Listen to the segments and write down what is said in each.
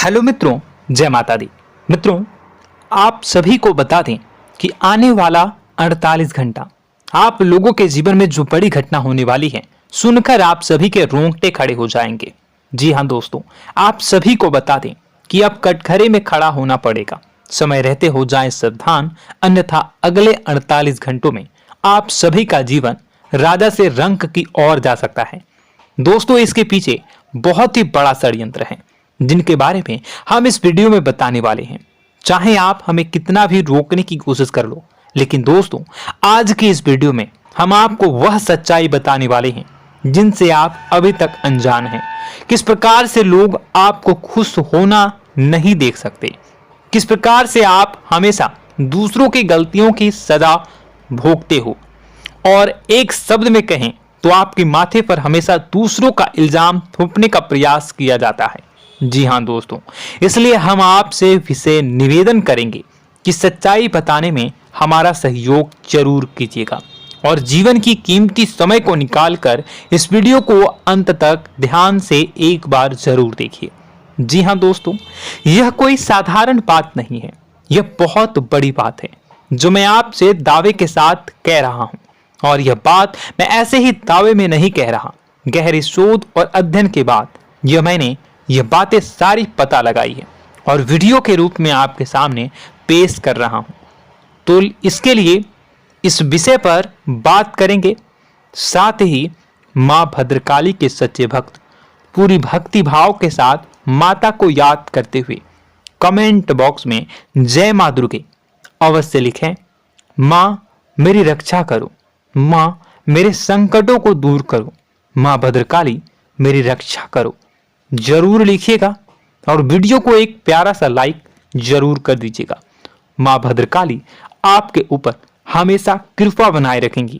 Hello मित्रों, जय माता दी। मित्रों, आप सभी को बता दें कि आने वाला 48 घंटा आप लोगों के जीवन में जो बड़ी घटना होने वाली है, सुनकर आप सभी के रोंगटे खड़े हो जाएंगे। जी हाँ दोस्तों, आप सभी को बता दें कि अब कटघरे में खड़ा होना पड़ेगा। समय रहते हो जाए सावधान, अन्यथा अगले 48 घंटों में आप सभी का जीवन राजा से रंक की ओर जा सकता है। दोस्तों, इसके पीछे बहुत ही बड़ा षड्यंत्र है जिनके बारे में हम इस वीडियो में बताने वाले हैं। चाहे आप हमें कितना भी रोकने की कोशिश कर लो, लेकिन दोस्तों आज की इस वीडियो में हम आपको वह सच्चाई बताने वाले हैं जिनसे आप अभी तक अनजान हैं। किस प्रकार से लोग आपको खुश होना नहीं देख सकते, किस प्रकार से आप हमेशा दूसरों की गलतियों की सजा भोगते हो, और एक शब्द में कहें तो आपके माथे पर हमेशा दूसरों का इल्जाम थोपने का प्रयास किया जाता है। जी हाँ दोस्तों, इसलिए हम आपसे विशेष निवेदन करेंगे कि सच्चाई बताने में हमारा सहयोग जरूर कीजिएगा और जीवन की कीमती समय को निकालकर इस वीडियो को अंत तक ध्यान से एक बार जरूर देखिए। जी हाँ दोस्तों, यह कोई साधारण बात नहीं है, यह बहुत बड़ी बात है जो मैं आपसे दावे के साथ कह रहा हूं। और यह बात मैं ऐसे ही दावे में नहीं कह रहा, गहरी शोध और अध्ययन के बाद मैंने यह बातें सारी पता लगाई है और वीडियो के रूप में आपके सामने पेश कर रहा हूं। तो इसके लिए इस विषय पर बात करेंगे। साथ ही मां भद्रकाली के सच्चे भक्त पूरी भक्ति भाव के साथ माता को याद करते हुए कमेंट बॉक्स में जय मां दुर्गे अवश्य लिखें। मां मेरी रक्षा करो, मां मेरे संकटों को दूर करो, मां भद्रकाली मेरी रक्षा करो, जरूर लिखिएगा और वीडियो को एक प्यारा सा लाइक जरूर कर दीजिएगा। मां भद्रकाली आपके ऊपर हमेशा कृपा बनाए रखेंगी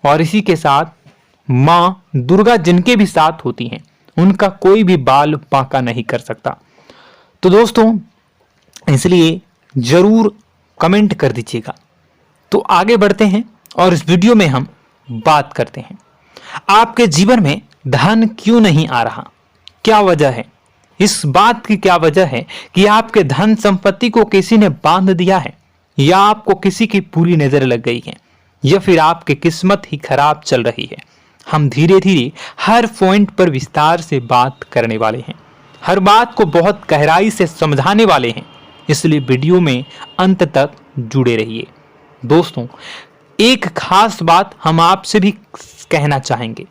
और इसी के साथ मां दुर्गा जिनके भी साथ होती हैं उनका कोई भी बाल बांका नहीं कर सकता। तो दोस्तों, इसलिए जरूर कमेंट कर दीजिएगा। तो आगे बढ़ते हैं और इस वीडियो में हम बात करते हैं, आपके जीवन में धन क्यों नहीं आ रहा, क्या वजह है। इस बात की क्या वजह है कि आपके धन संपत्ति को किसी ने बांध दिया है, या आपको किसी की पूरी नजर लग गई है, या फिर आपकी किस्मत ही खराब चल रही है। हम धीरे धीरे हर पॉइंट पर विस्तार से बात करने वाले हैं, हर बात को बहुत गहराई से समझाने वाले हैं, इसलिए वीडियो में अंत तक जुड़े रहिए। दोस्तों, एक खास बात हम आपसे भी कहना चाहेंगे,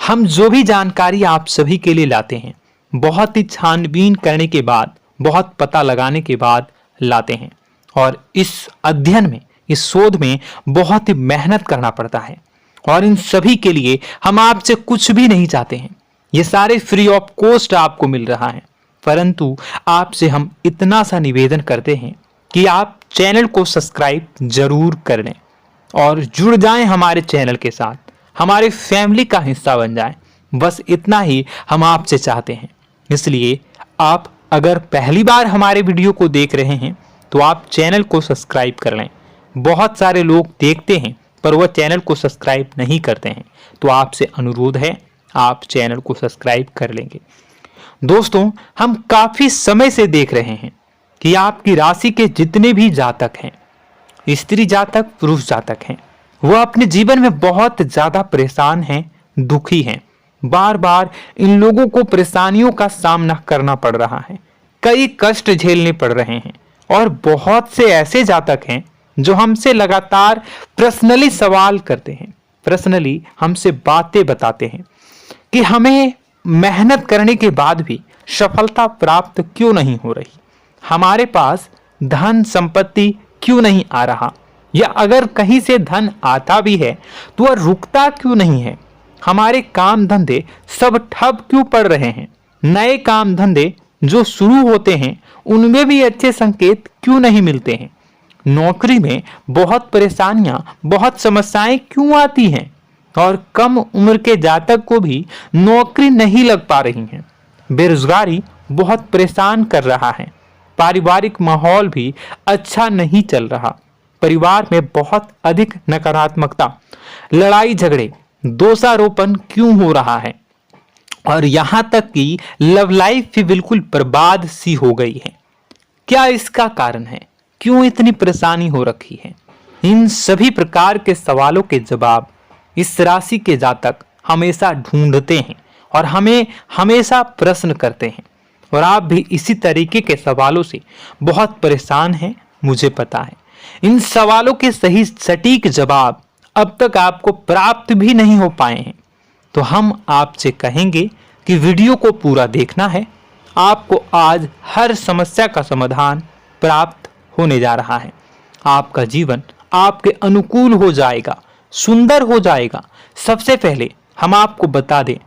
हम जो भी जानकारी आप सभी के लिए लाते हैं बहुत ही छानबीन करने के बाद, बहुत पता लगाने के बाद लाते हैं, और इस अध्ययन में, इस शोध में बहुत ही मेहनत करना पड़ता है। और इन सभी के लिए हम आपसे कुछ भी नहीं चाहते हैं, ये सारे फ्री ऑफ कॉस्ट आपको मिल रहा है, परंतु आपसे हम इतना सा निवेदन करते हैं कि आप चैनल को सब्सक्राइब जरूर कर लें और जुड़ जाएं हमारे चैनल के साथ, हमारे फैमिली का हिस्सा बन जाएं। बस इतना ही हम आपसे चाहते हैं। इसलिए आप अगर पहली बार हमारे वीडियो को देख रहे हैं तो आप चैनल को सब्सक्राइब कर लें। बहुत सारे लोग देखते हैं पर वह चैनल को सब्सक्राइब नहीं करते हैं, तो आपसे अनुरोध है आप चैनल को सब्सक्राइब कर लेंगे। दोस्तों, हम काफी समय से देख रहे हैं कि आपकी राशि के जितने भी जातक हैं, स्त्री जातक, पुरुष जातक हैं, वह अपने जीवन में बहुत ज्यादा परेशान हैं, दुखी हैं। बार बार इन लोगों को परेशानियों का सामना करना पड़ रहा है, कई कष्ट झेलने पड़ रहे हैं, और बहुत से ऐसे जातक हैं जो हमसे लगातार पर्सनली सवाल करते हैं, पर्सनली हमसे बातें बताते हैं कि हमें मेहनत करने के बाद भी सफलता प्राप्त क्यों नहीं हो रही, हमारे पास धन संपत्ति क्यों नहीं आ रहा, या अगर कहीं से धन आता भी है तो वह रुकता क्यों नहीं है, हमारे काम धंधे सब ठप क्यों पड़ रहे हैं, नए काम धंधे जो शुरू होते हैं उनमें भी अच्छे संकेत क्यों नहीं मिलते हैं, नौकरी में बहुत परेशानियां, बहुत समस्याएं क्यों आती हैं, और कम उम्र के जातक को भी नौकरी नहीं लग पा रही है, बेरोजगारी बहुत परेशान कर रहा है, पारिवारिक माहौल भी अच्छा नहीं चल रहा, परिवार में बहुत अधिक नकारात्मकता, लड़ाई झगड़े, दोषारोपण क्यों हो रहा है, और यहां तक कि लव लाइफ भी बिल्कुल बर्बाद सी हो गई है। क्या इसका कारण है? क्यों इतनी परेशानी हो रखी है? इन सभी प्रकार के सवालों के जवाब इस राशि के जातक हमेशा ढूंढते हैं और हमें हमेशा प्रश्न करते हैं। और आप भी इसी तरीके के सवालों से बहुत परेशान हैं, मुझे पता है। इन सवालों के सही सटीक जवाब अब तक आपको प्राप्त भी नहीं हो पाए हैं। तो हम आपसे कहेंगे कि वीडियो को पूरा देखना है। आपको आज हर समस्या का समाधान प्राप्त होने जा रहा है। आपका जीवन आपके अनुकूल हो जाएगा, सुंदर हो जाएगा। सबसे पहले हम आपको बता दें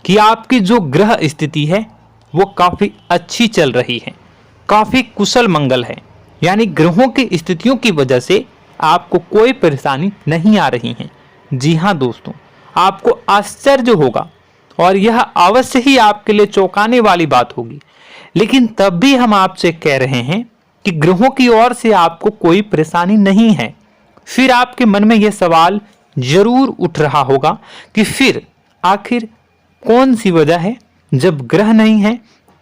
कि आपकी जो ग्रह स्थिति है वो काफी अच्छी चल रही है, काफी कुशल मंगल है। यानी ग्रहों की स्थितियों की वजह से आपको कोई परेशानी नहीं आ रही है। जी हाँ दोस्तों, आपको आश्चर्य होगा और यह अवश्य ही आपके लिए चौंकाने वाली बात होगी। लेकिन तब भी हम आपसे कह रहे हैं कि ग्रहों की ओर से आपको कोई परेशानी नहीं है। फिर आपके मन में यह सवाल जरूर उठ रहा होगा कि फिर आखिर कौन सी वजह है? जब ग्रह नहीं है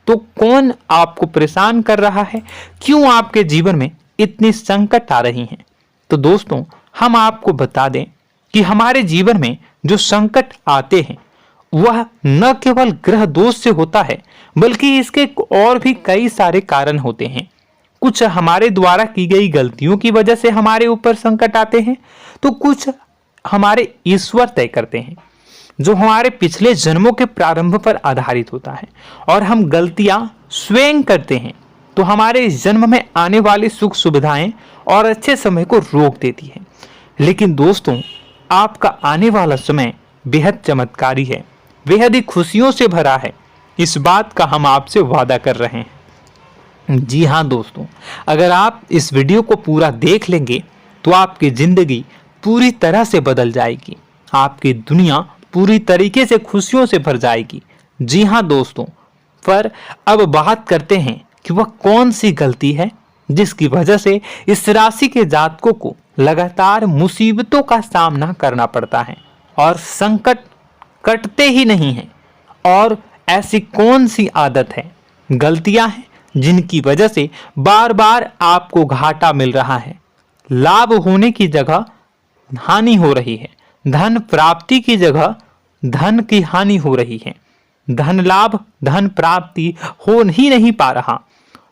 तो कौन आपको परेशान कर रहा है? क्यों आपके जीवन में इतनी संकट आ रही हैं? तो दोस्तों, हम आपको बता दें कि हमारे जीवन में जो संकट आते हैं वह न केवल ग्रह दोष से होता है, बल्कि इसके और भी कई सारे कारण होते हैं। कुछ हमारे द्वारा की गई गलतियों की वजह से हमारे ऊपर संकट आते हैं, तो कुछ हमारे ईश्वर तय करते हैं, जो हमारे पिछले जन्मों के प्रारंभ पर आधारित होता है। और हम गलतियां स्वयं करते हैं तो हमारे इस जन्म में आने वाली सुख सुविधाएं और अच्छे समय को रोक देती है। लेकिन दोस्तों, आपका आने वाला समय बेहद चमत्कारी है, बेहद ही खुशियों से भरा है। इस बात का हम आपसे वादा कर रहे हैं। जी हाँ दोस्तों, अगर आप इस वीडियो को पूरा देख लेंगे तो आपकी जिंदगी पूरी तरह से बदल जाएगी, आपकी दुनिया पूरी तरीके से खुशियों से भर जाएगी। जी हाँ दोस्तों, पर अब बात करते हैं कि वह कौन सी गलती है जिसकी वजह से इस राशि के जातकों को लगातार मुसीबतों का सामना करना पड़ता है और संकट कटते ही नहीं हैं। और ऐसी कौन सी आदत है, गलतियां हैं जिनकी वजह से बार बार आपको घाटा मिल रहा है, लाभ होने की जगह हानि हो रही है, धन प्राप्ति की जगह धन की हानि हो रही है, धन लाभ धन प्राप्ति हो ही नहीं पा रहा,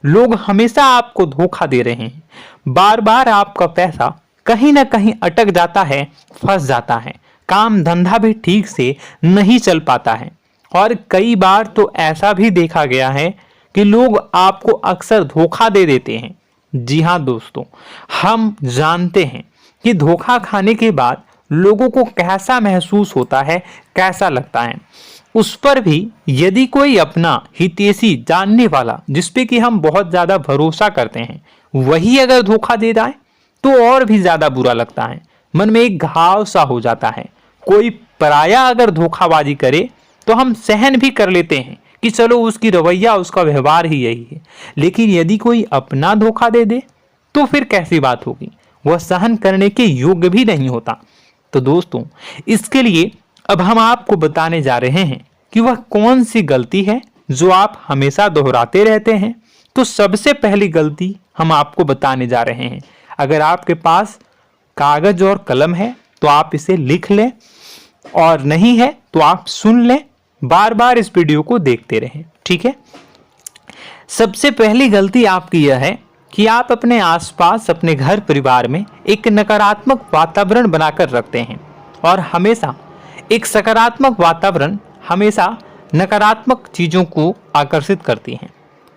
लोग हमेशा आपको धोखा दे रहे हैं, बार बार आपका पैसा कहीं ना कहीं अटक जाता है, फंस जाता है, काम धंधा भी ठीक से नहीं चल पाता है। और कई बार तो ऐसा भी देखा गया है कि लोग आपको अक्सर धोखा दे देते हैं। जी हाँ दोस्तों, हम जानते हैं कि धोखा खाने के बाद लोगों को कैसा महसूस होता है, कैसा लगता है। उस पर भी यदि कोई अपना हितैषी जानने वाला, जिसपे कि हम बहुत ज्यादा भरोसा करते हैं, वही अगर धोखा दे जाए तो और भी ज्यादा बुरा लगता है, मन में एक घाव सा हो जाता है। कोई पराया अगर धोखाबाजी करे तो हम सहन भी कर लेते हैं कि चलो उसकी रवैया, उसका व्यवहार ही यही है। लेकिन यदि कोई अपना धोखा दे दे तो फिर कैसी बात होगी, वह सहन करने के योग्य भी नहीं होता। तो दोस्तों, इसके लिए अब हम आपको बताने जा रहे हैं कि वह कौन सी गलती है जो आप हमेशा दोहराते रहते हैं। तो सबसे पहली गलती हम आपको बताने जा रहे हैं। अगर आपके पास कागज और कलम है तो आप इसे लिख लें, और नहीं है तो आप सुन लें, बार बार इस वीडियो को देखते रहें, ठीक है। सबसे पहली गलती आपकी यह है कि आप अपने आसपास, अपने घर परिवार में एक नकारात्मक वातावरण बनाकर रखते हैं। और हमेशा एक सकारात्मक वातावरण हमेशा नकारात्मक चीजों को आकर्षित करती हैं,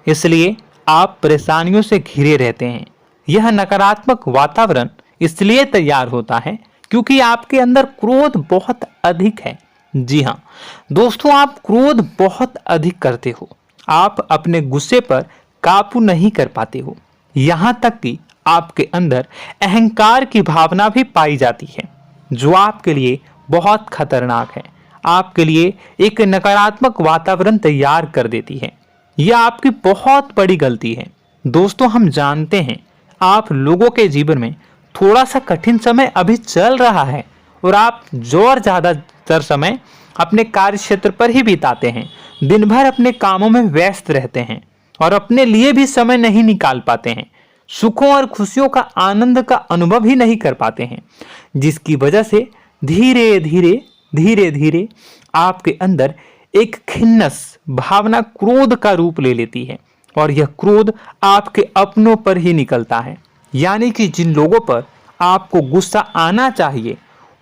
इसलिए आप परेशानियों से घिरे रहते हैं। यह नकारात्मक वातावरण इसलिए तैयार होता है क्योंकि आपके अंदर क्रोध बहुत अधिक है। जी हाँ दोस्तों, आप क्रोध बहुत अधिक करते हो, आप अपने गुस्से पर काबू नहीं कर पाते हो, यहाँ तक कि आपके अंदर अहंकार की भावना भी पाई जाती है, जो आपके लिए बहुत खतरनाक है, आपके लिए एक नकारात्मक वातावरण तैयार कर देती है। यह आपकी बहुत बड़ी गलती है। दोस्तों, हम जानते हैं आप लोगों के जीवन में थोड़ा सा कठिन समय अभी चल रहा है और आप और ज्यादातर समय अपने कार्य क्षेत्र पर ही बिताते हैं, दिन भर अपने कामों में व्यस्त रहते हैं और अपने लिए भी समय नहीं निकाल पाते हैं, सुखों और खुशियों का आनंद का अनुभव ही नहीं कर पाते हैं, जिसकी वजह से धीरे धीरे धीरे धीरे आपके अंदर एक खिन्नस भावना क्रोध का रूप ले लेती है और यह क्रोध आपके अपनों पर ही निकलता है। यानी कि जिन लोगों पर आपको गुस्सा आना चाहिए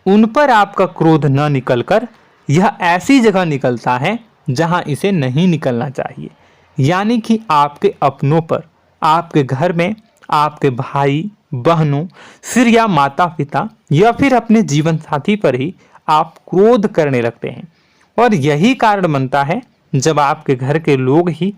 उन पर आपका क्रोध न निकलकर यह ऐसी जगह निकलता है जहां इसे नहीं निकलना चाहिए। यानी कि आपके अपनों पर, आपके घर में आपके भाई बहनों, फिर या माता पिता या फिर अपने जीवन साथी पर ही आप क्रोध करने लगते हैं। और यही कारण बनता है जब आपके घर के लोग ही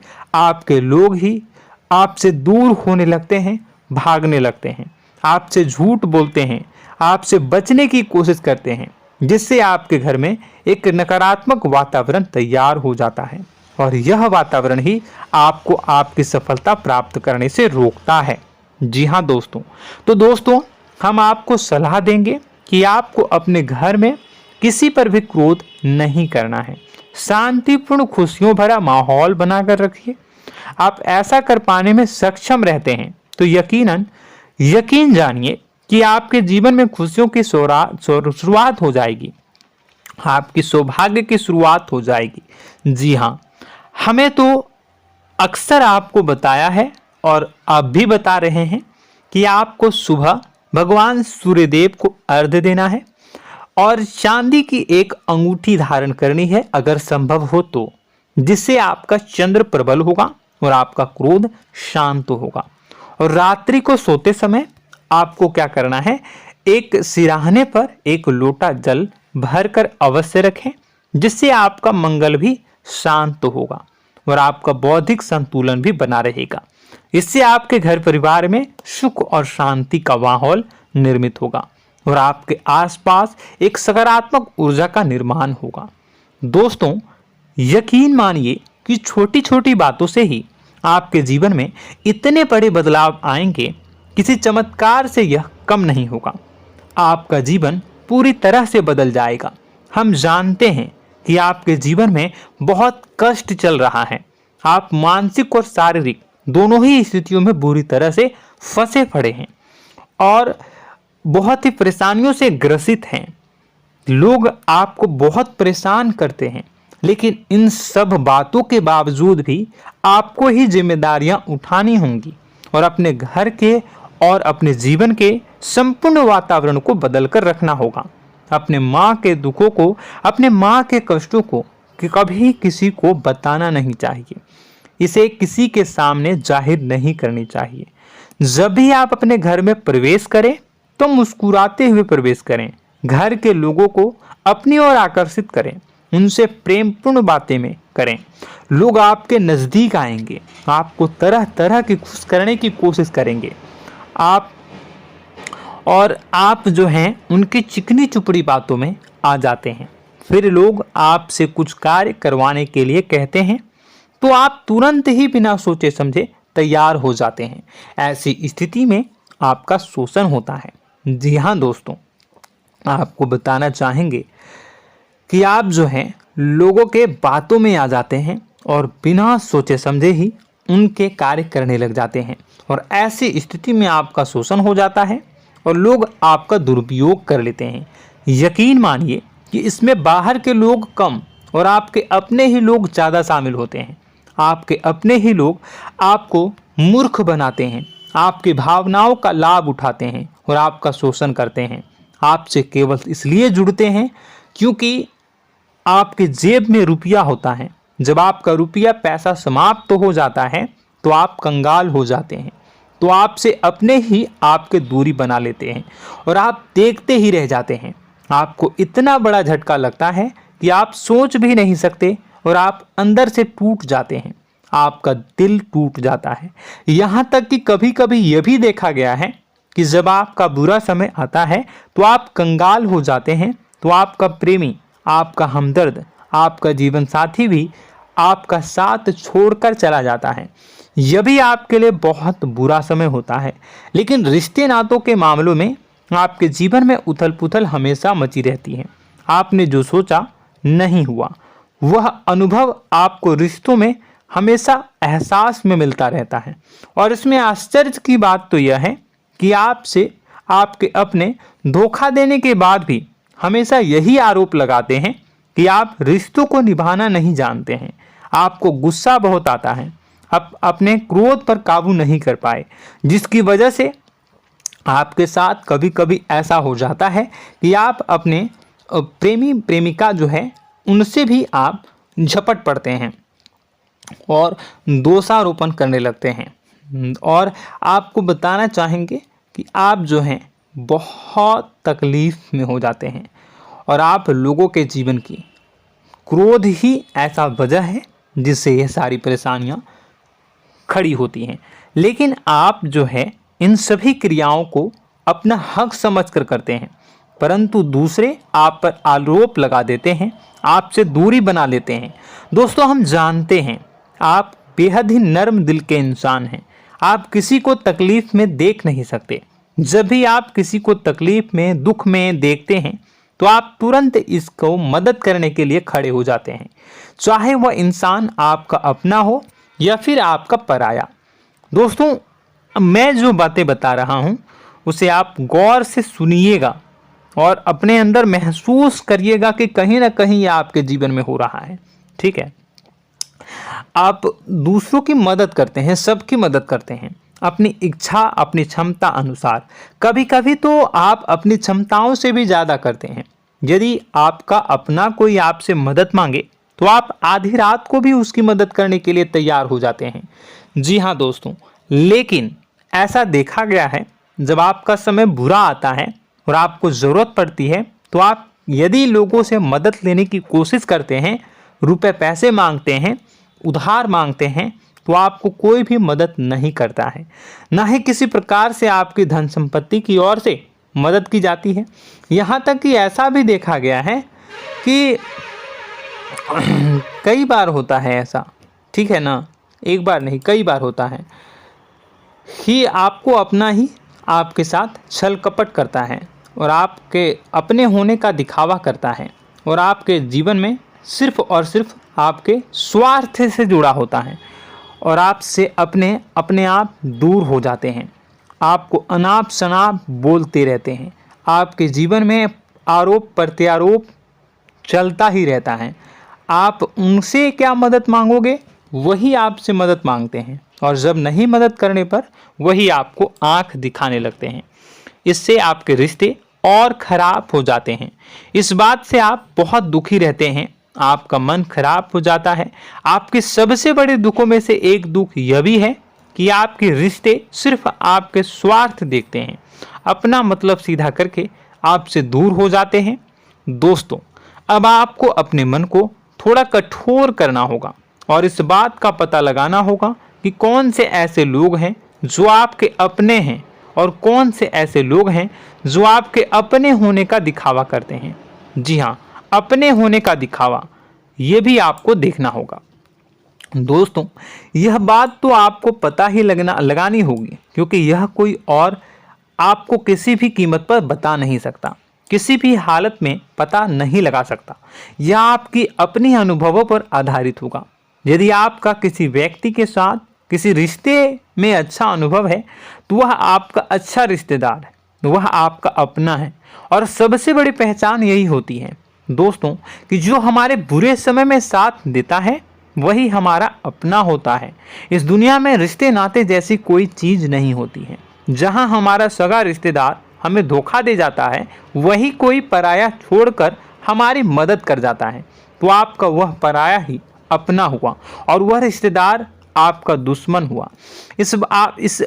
आपसे दूर होने लगते हैं, भागने लगते हैं, आपसे झूठ बोलते हैं, आपसे बचने की कोशिश करते हैं, जिससे आपके घर में एक नकारात्मक वातावरण तैयार हो जाता है और यह वातावरण ही आपको आपकी सफलता प्राप्त करने से रोकता है। जी हाँ दोस्तों, तो दोस्तों हम आपको सलाह देंगे कि आपको अपने घर में किसी पर भी क्रोध नहीं करना है। शांतिपूर्ण खुशियों भरा माहौल बनाकर रखिए। आप ऐसा कर पाने में सक्षम रहते हैं तो यकीन जानिए कि आपके जीवन में खुशियों की शुरुआत हो जाएगी, आपकी सौभाग्य की शुरुआत हो जाएगी। जी हाँ, हमें तो अक्सर आपको बताया है और आप भी बता रहे हैं कि आपको सुबह भगवान सूर्यदेव को अर्घ्य देना है और चांदी की एक अंगूठी धारण करनी है अगर संभव हो तो, जिससे आपका चंद्र प्रबल होगा और आपका क्रोध शांत होगा। और रात्रि को सोते समय आपको क्या करना है, एक सिराहने पर एक लोटा जल भरकर अवश्य रखें, जिससे आपका मंगल भी शांत होगा और आपका बौद्धिक संतुलन भी बना रहेगा। इससे आपके घर परिवार में सुख और शांति का माहौल निर्मित होगा और आपके आसपास एक सकारात्मक ऊर्जा का निर्माण होगा। दोस्तों यकीन मानिए कि छोटी छोटी बातों से ही आपके जीवन में इतने बड़े बदलाव आएंगे, किसी चमत्कार से यह कम नहीं होगा। आपका जीवन पूरी तरह से बदल जाएगा। हम जानते हैं कि आपके जीवन में बहुत कष्ट चल रहा है, आप मानसिक और शारीरिक दोनों ही स्थितियों में बुरी तरह से फंसे पड़े हैं और बहुत ही परेशानियों से ग्रसित हैं। लोग आपको बहुत परेशान करते हैं, लेकिन इन सब बातों के बावजूद भी आपको ही जिम्मेदारियां उठानी होंगी और अपने घर के और अपने जीवन के संपूर्ण वातावरण को बदलकर रखना होगा। अपने माँ के दुखों को, अपने माँ के कष्टों को कभी किसी को बताना नहीं चाहिए, इसे किसी के सामने जाहिर नहीं करनी चाहिए। जब भी आप अपने घर में प्रवेश करें तो मुस्कुराते हुए प्रवेश करें, घर के लोगों को अपनी ओर आकर्षित करें, उनसे प्रेमपूर्ण बातें में करें। लोग आपके नज़दीक आएंगे, आपको तरह तरह की खुश करने की कोशिश करेंगे। आप जो हैं उनकी चिकनी चुपड़ी बातों में आ जाते हैं। फिर लोग आपसे कुछ कार्य करवाने के लिए कहते हैं तो आप तुरंत ही बिना सोचे समझे तैयार हो जाते हैं। ऐसी स्थिति में आपका शोषण होता है। जी हाँ दोस्तों, आपको बताना चाहेंगे कि आप जो हैं लोगों के बातों में आ जाते हैं और बिना सोचे समझे ही उनके कार्य करने लग जाते हैं और ऐसी स्थिति में आपका शोषण हो जाता है और लोग आपका दुरुपयोग कर लेते हैं। यकीन मानिए कि इसमें बाहर के लोग कम और आपके अपने ही लोग ज़्यादा शामिल होते हैं। आपके अपने ही लोग आपको मूर्ख बनाते हैं, आपकी भावनाओं का लाभ उठाते हैं और आपका शोषण करते हैं। आपसे केवल इसलिए जुड़ते हैं क्योंकि आपके जेब में रुपया होता है। जब आपका रुपया पैसा समाप्त हो जाता है तो आप कंगाल हो जाते हैं, तो आपसे अपने ही आपके दूरी बना लेते हैं और आप देखते ही रह जाते हैं। आपको इतना बड़ा झटका लगता है कि आप सोच भी नहीं सकते और आप अंदर से टूट जाते हैं, आपका दिल टूट जाता है। यहाँ तक कि कभी कभी यह भी देखा गया है कि जब आपका बुरा समय आता है तो आप कंगाल हो जाते हैं, तो आपका प्रेमी, आपका हमदर्द, आपका जीवन साथी भी आपका साथ छोड़कर चला जाता है। यह भी आपके लिए बहुत बुरा समय होता है। लेकिन रिश्ते नातों के मामलों में आपके जीवन में उथल पुथल हमेशा मची रहती है। आपने जो सोचा नहीं हुआ। वह अनुभव आपको रिश्तों में हमेशा एहसास में मिलता रहता है। और इसमें आश्चर्य की बात तो यह है कि आपसे आपके अपने धोखा देने के बाद भी हमेशा यही आरोप लगाते हैं कि आप रिश्तों को निभाना नहीं जानते हैं। आपको गुस्सा बहुत आता है, आप अपने क्रोध पर काबू नहीं कर पाए, जिसकी वजह से आपके साथ कभी कभी ऐसा हो जाता है कि आप अपने प्रेमी प्रेमिका जो है उनसे भी आप झपट पड़ते हैं और दोषारोपण करने लगते हैं। और आपको बताना चाहेंगे कि आप जो हैं बहुत तकलीफ में हो जाते हैं और आप लोगों के जीवन की क्रोध ही ऐसा वजह है जिससे यह सारी परेशानियां खड़ी होती हैं। लेकिन आप जो है इन सभी क्रियाओं को अपना हक समझकर करते हैं, परंतु दूसरे आप पर आरोप लगा देते हैं, आपसे दूरी बना लेते हैं। दोस्तों, हम जानते हैं आप बेहद ही नर्म दिल के इंसान हैं। आप किसी को तकलीफ में देख नहीं सकते। जब भी आप किसी को तकलीफ में, दुख में देखते हैं तो आप तुरंत इसको मदद करने के लिए खड़े हो जाते हैं, चाहे वह इंसान आपका अपना हो या फिर आपका पराया। दोस्तों, मैं जो बातें बता रहा हूं उसे आप गौर से सुनिएगा और अपने अंदर महसूस करिएगा कि कहीं ना कहीं यह आपके जीवन में हो रहा है। ठीक है, आप दूसरों की मदद करते हैं, सबकी मदद करते हैं अपनी इच्छा, अपनी क्षमता अनुसार। कभी कभी तो आप अपनी क्षमताओं से भी ज़्यादा करते हैं। यदि आपका अपना कोई आपसे मदद मांगे तो आप आधी रात को भी उसकी मदद करने के लिए तैयार हो जाते हैं। जी हाँ दोस्तों, लेकिन ऐसा देखा गया है जब आपका समय बुरा आता है और आपको ज़रूरत पड़ती है तो आप यदि लोगों से मदद लेने की कोशिश करते हैं, रुपए पैसे मांगते हैं, उधार मांगते हैं, तो आपको कोई भी मदद नहीं करता है। ना ही किसी प्रकार से आपकी धन संपत्ति की ओर से मदद की जाती है। यहाँ तक कि ऐसा भी देखा गया है कि कई बार होता है ऐसा, ठीक है ना, एक बार नहीं कई बार होता है कि आपको अपना ही आपके साथ छल कपट करता है और आपके अपने होने का दिखावा करता है और आपके जीवन में सिर्फ और सिर्फ आपके स्वार्थ से जुड़ा होता है और आपसे अपने आप दूर हो जाते हैं। आपको अनाप शनाप बोलते रहते हैं। आपके जीवन में आरोप प्रत्यारोप चलता ही रहता है। आप उनसे क्या मदद मांगोगे, वही आपसे मदद मांगते हैं और जब नहीं मदद करने पर वही आपको आंख दिखाने लगते हैं। इससे आपके रिश्ते और खराब हो जाते हैं। इस बात से आप बहुत दुखी रहते हैं, आपका मन खराब हो जाता है। आपके सबसे बड़े दुखों में से एक दुख यह भी है कि आपके रिश्ते सिर्फ आपके स्वार्थ देखते हैं, अपना मतलब सीधा करके आपसे दूर हो जाते हैं। दोस्तों, अब आपको अपने मन को थोड़ा कठोर करना होगा और इस बात का पता लगाना होगा कि कौन से ऐसे लोग हैं जो आपके अपने हैं और कौन से ऐसे लोग हैं जो आपके अपने होने का दिखावा करते हैं। जी हाँ, अपने होने का दिखावा, ये भी आपको देखना होगा। दोस्तों, यह बात तो आपको पता ही लगानी होगी, क्योंकि यह कोई और आपको किसी भी कीमत पर बता नहीं सकता, किसी भी हालत में पता नहीं लगा सकता। यह आपकी अपनी अनुभवों पर आधारित होगा। यदि आपका किसी व्यक्ति के साथ किसी रिश्ते में अच्छा अनुभव है तो वह आपका अच्छा रिश्तेदार है, वह आपका अपना है। और सबसे बड़ी पहचान यही होती है दोस्तों कि जो हमारे बुरे समय में साथ देता है वही हमारा अपना होता है। इस दुनिया में रिश्ते नाते जैसी कोई चीज़ नहीं होती है। जहां हमारा सगा रिश्तेदार हमें धोखा दे जाता है, वही कोई पराया छोड़कर हमारी मदद कर जाता है, तो आपका वह पराया ही अपना हुआ और वह रिश्तेदार आपका दुश्मन हुआ। इस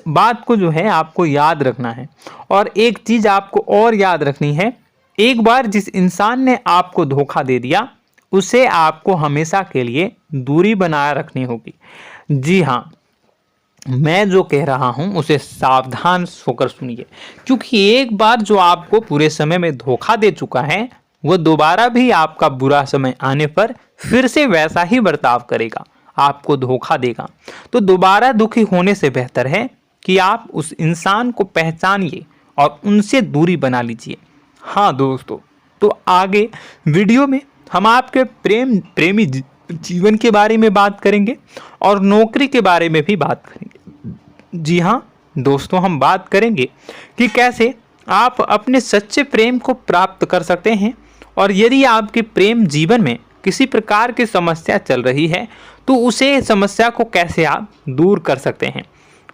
बात को जो है आपको याद रखना है। और एक चीज़ आपको और याद रखनी है, एक बार जिस इंसान ने आपको धोखा दे दिया उसे आपको हमेशा के लिए दूरी बनाए रखनी होगी। जी हाँ, मैं जो कह रहा हूं उसे सावधान होकर सुनिए, क्योंकि एक बार जो आपको पूरे समय में धोखा दे चुका है वह दोबारा भी आपका बुरा समय आने पर फिर से वैसा ही बर्ताव करेगा, आपको धोखा देगा। तो दोबारा दुखी होने से बेहतर है कि आप उस इंसान को पहचानिए और उनसे दूरी बना लीजिए। हाँ दोस्तों, तो आगे वीडियो में हम आपके प्रेमी जीवन के बारे में बात करेंगे और नौकरी के बारे में भी बात करेंगे। जी हाँ दोस्तों, हम बात करेंगे कि कैसे आप अपने सच्चे प्रेम को प्राप्त कर सकते हैं, और यदि आपके प्रेम जीवन में किसी प्रकार की समस्या चल रही है तो उसे समस्या को कैसे आप दूर कर सकते हैं।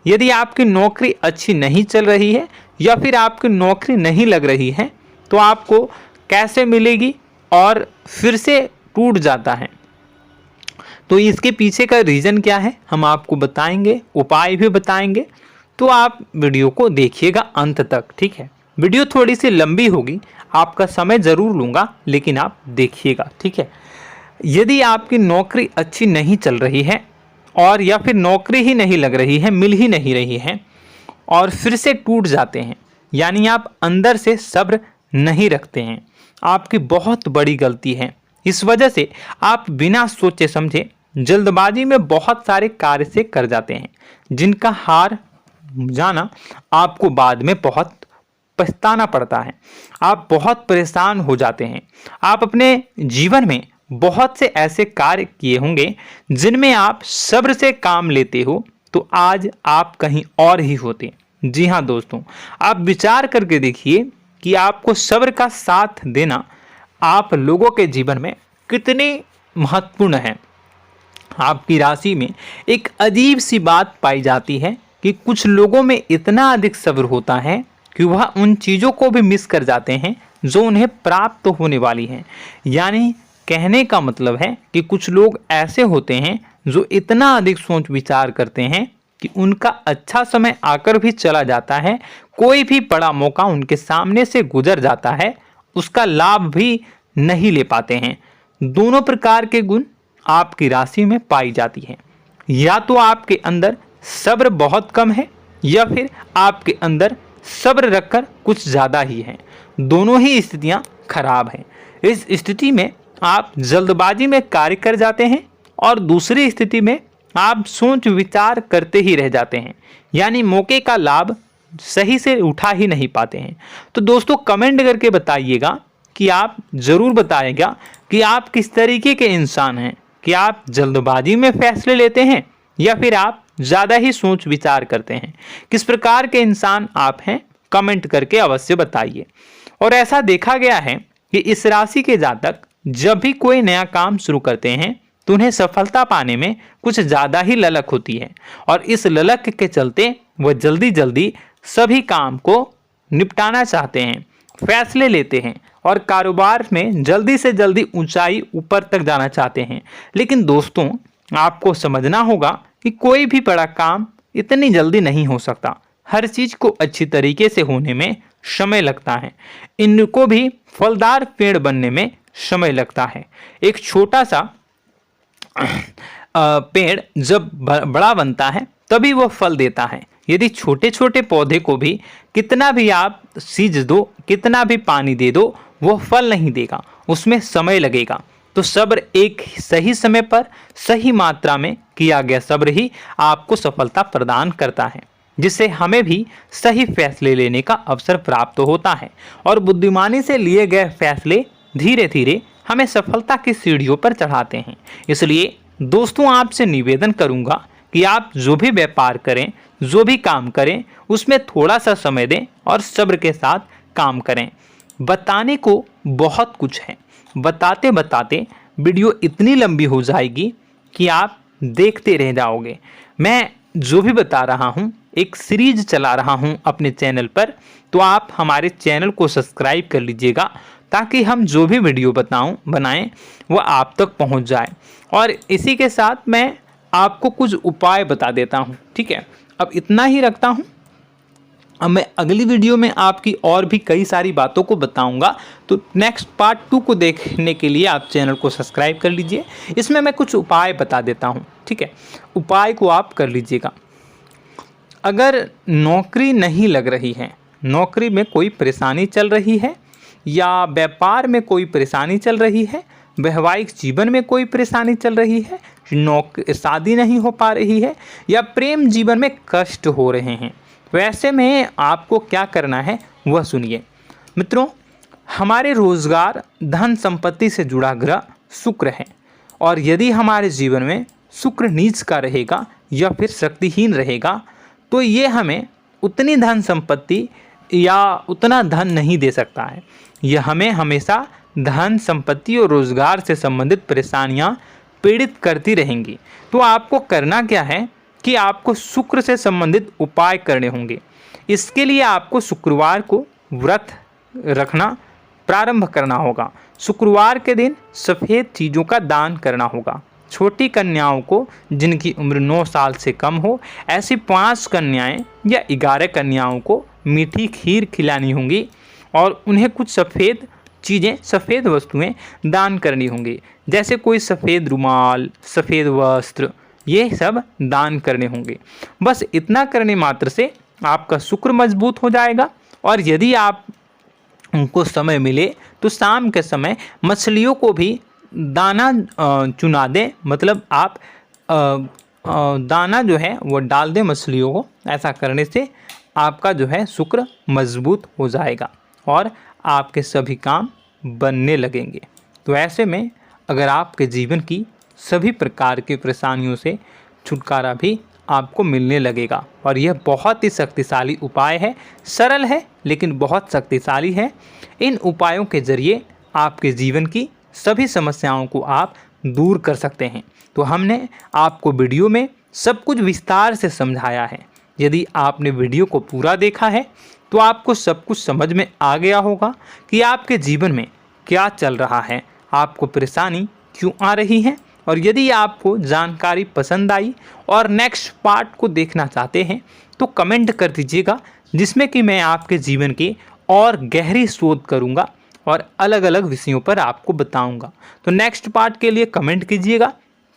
यदि आपकी नौकरी अच्छी नहीं चल रही है या फिर आपकी नौकरी नहीं लग रही है तो आपको कैसे मिलेगी और फिर से टूट जाता है, तो इसके पीछे का रीज़न क्या है हम आपको बताएंगे, उपाय भी बताएंगे। तो आप वीडियो को देखिएगा अंत तक, ठीक है। वीडियो थोड़ी सी लंबी होगी, आपका समय ज़रूर लूँगा, लेकिन आप देखिएगा, ठीक है। यदि आपकी नौकरी अच्छी नहीं चल रही है और या फिर नौकरी ही नहीं लग रही है, मिल ही नहीं रही है और फिर से टूट जाते हैं, यानी आप अंदर से सब्र नहीं रखते हैं, आपकी बहुत बड़ी गलती है। इस वजह से आप बिना सोचे समझे जल्दबाजी में बहुत सारे कार्य से कर जाते हैं, जिनका हार जाना आपको बाद में बहुत पछताना पड़ता है। आप बहुत परेशान हो जाते हैं। आप अपने जीवन में बहुत से ऐसे कार्य किए होंगे जिनमें आप सब्र से काम लेते हो, तो आज आप कहीं और ही होते। जी हाँ दोस्तों, आप विचार करके देखिए कि आपको सब्र का साथ देना आप लोगों के जीवन में कितने महत्वपूर्ण है। आपकी राशि में एक अजीब सी बात पाई जाती है कि कुछ लोगों में इतना अधिक सब्र होता है कि वह उन चीज़ों को भी मिस कर जाते हैं जो उन्हें प्राप्त होने वाली हैं। यानी कहने का मतलब है कि कुछ लोग ऐसे होते हैं जो इतना अधिक सोच विचार करते हैं कि उनका अच्छा समय आकर भी चला जाता है, कोई भी बड़ा मौका उनके सामने से गुजर जाता है, उसका लाभ भी नहीं ले पाते हैं। दोनों प्रकार के गुण आपकी राशि में पाई जाती हैं। या तो आपके अंदर सब्र बहुत कम है या फिर आपके अंदर सब्र रखकर कुछ ज़्यादा ही है। दोनों ही स्थितियाँ खराब हैं। इस स्थिति में आप जल्दबाजी में कार्य कर जाते हैं और दूसरी स्थिति में आप सोच विचार करते ही रह जाते हैं, यानी मौके का लाभ सही से उठा ही नहीं पाते हैं। तो दोस्तों कमेंट करके बताइएगा कि आप ज़रूर बताइएगा कि आप किस तरीके के इंसान हैं, कि आप जल्दबाजी में फैसले लेते हैं या फिर आप ज़्यादा ही सोच विचार करते हैं। किस प्रकार के इंसान आप हैं, कमेंट करके अवश्य बताइए। और ऐसा देखा गया है कि इस राशि के जातक जब भी कोई नया काम शुरू करते हैं तो उन्हें सफलता पाने में कुछ ज़्यादा ही ललक होती है, और इस ललक के चलते वह जल्दी जल्दी सभी काम को निपटाना चाहते हैं, फैसले लेते हैं और कारोबार में जल्दी से जल्दी ऊंचाई ऊपर तक जाना चाहते हैं। लेकिन दोस्तों आपको समझना होगा कि कोई भी बड़ा काम इतनी जल्दी नहीं हो सकता। हर चीज़ को अच्छी तरीके से होने में समय लगता है। इनको भी फलदार पेड़ बनने में समय लगता है। एक छोटा सा पेड़ जब बड़ा बनता है तभी वो फल देता है। यदि छोटे छोटे पौधे को भी कितना भी आप सींच दो, कितना भी पानी दे दो, वो फल नहीं देगा, उसमें समय लगेगा। तो सब्र एक सही समय पर सही मात्रा में किया गया सब्र ही आपको सफलता प्रदान करता है, जिससे हमें भी सही फैसले लेने का अवसर प्राप्त होता है और बुद्धिमानी से लिए गए फैसले धीरे धीरे हमें सफलता की सीढ़ियों पर चढ़ाते हैं। इसलिए दोस्तों आपसे निवेदन करूंगा कि आप जो भी व्यापार करें, जो भी काम करें, उसमें थोड़ा सा समय दें और सब्र के साथ काम करें। बताने को बहुत कुछ है, बताते बताते वीडियो इतनी लंबी हो जाएगी कि आप देखते रह जाओगे। मैं जो भी बता रहा हूँ एक सीरीज चला रहा हूँ अपने चैनल पर, तो आप हमारे चैनल को सब्सक्राइब कर लीजिएगा ताकि हम जो भी वीडियो बनाएं वो आप तक पहुँच जाए। और इसी के साथ मैं आपको कुछ उपाय बता देता हूँ, ठीक है। अब इतना ही रखता हूँ। अब मैं अगली वीडियो में आपकी और भी कई सारी बातों को बताऊंगा, तो नेक्स्ट पार्ट 2 को देखने के लिए आप चैनल को सब्सक्राइब कर लीजिए। इसमें मैं कुछ उपाय बता देता हूं, ठीक है। उपाय को आप कर लीजिएगा। अगर नौकरी नहीं लग रही है, नौकरी में कोई परेशानी चल रही है, या व्यापार में कोई परेशानी चल रही है, वैवाहिक जीवन में कोई परेशानी चल रही है, शादी नहीं हो पा रही है, या प्रेम जीवन में कष्ट हो रहे हैं, वैसे में आपको क्या करना है वह सुनिए। मित्रों, हमारे रोजगार धन संपत्ति से जुड़ा ग्रह शुक्र है, और यदि हमारे जीवन में शुक्र नीच का रहेगा या फिर शक्तिहीन रहेगा तो ये हमें उतनी धन संपत्ति या उतना धन नहीं दे सकता है। यह हमें हमेशा धन संपत्ति और रोजगार से संबंधित परेशानियां पीड़ित करती रहेंगी। तो आपको करना क्या है कि आपको शुक्र से संबंधित उपाय करने होंगे। इसके लिए आपको शुक्रवार को व्रत रखना प्रारंभ करना होगा। शुक्रवार के दिन सफ़ेद चीज़ों का दान करना होगा। छोटी कन्याओं को जिनकी उम्र 9 साल से कम हो, ऐसी 5 कन्याएं या 11 कन्याओं को मीठी खीर खिलानी होंगी और उन्हें कुछ सफ़ेद चीज़ें, सफ़ेद वस्तुएं दान करनी होंगी, जैसे कोई सफ़ेद रुमाल, सफ़ेद वस्त्र, ये सब दान करने होंगे। बस इतना करने मात्र से आपका शुक्र मजबूत हो जाएगा। और यदि आप उनको समय मिले तो शाम के समय मछलियों को भी दाना चुना दें, मतलब आप दाना जो है वो डाल दें मछलियों को। ऐसा करने से आपका जो है शुक्र मजबूत हो जाएगा और आपके सभी काम बनने लगेंगे। तो ऐसे में अगर आपके जीवन की सभी प्रकार की परेशानियों से छुटकारा भी आपको मिलने लगेगा। और यह बहुत ही शक्तिशाली उपाय है, सरल है लेकिन बहुत शक्तिशाली है। इन उपायों के ज़रिए आपके जीवन की सभी समस्याओं को आप दूर कर सकते हैं। तो हमने आपको वीडियो में सब कुछ विस्तार से समझाया है। यदि आपने वीडियो को पूरा देखा है तो आपको सब कुछ समझ में आ गया होगा कि आपके जीवन में क्या चल रहा है, आपको परेशानी क्यों आ रही है। और यदि आपको जानकारी पसंद आई और नेक्स्ट पार्ट को देखना चाहते हैं तो कमेंट कर दीजिएगा, जिसमें कि मैं आपके जीवन की और गहरी शोध करूंगा और अलग अलग विषयों पर आपको बताऊंगा। तो नेक्स्ट पार्ट के लिए कमेंट कीजिएगा,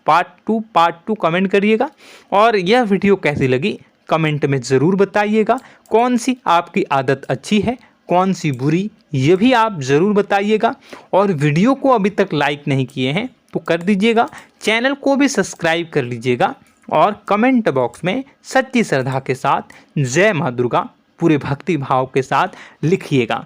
पार्ट टू कमेंट करिएगा। और यह वीडियो कैसी लगी कमेंट में ज़रूर बताइएगा। कौन सी आपकी आदत अच्छी है, कौन सी बुरी, ये भी आप ज़रूर बताइएगा। और वीडियो को अभी तक लाइक नहीं किए हैं तो कर दीजिएगा, चैनल को भी सब्सक्राइब कर लीजिएगा और कमेंट बॉक्स में सच्ची श्रद्धा के साथ जय माँ दुर्गा पूरे भक्ति भाव के साथ लिखिएगा।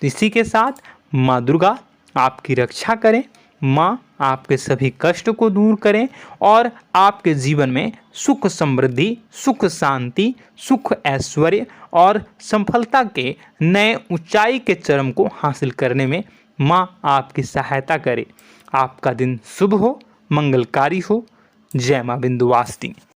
इसी के साथ माँ दुर्गा आपकी रक्षा करें, माँ आपके सभी कष्ट को दूर करें और आपके जीवन में सुख समृद्धि, सुख शांति, सुख ऐश्वर्य और सफलता के नए ऊंचाई के चरम को हासिल करने में माँ आपकी सहायता करे। आपका दिन शुभ हो, मंगलकारी हो। जय माँ विंध्यवासिनी।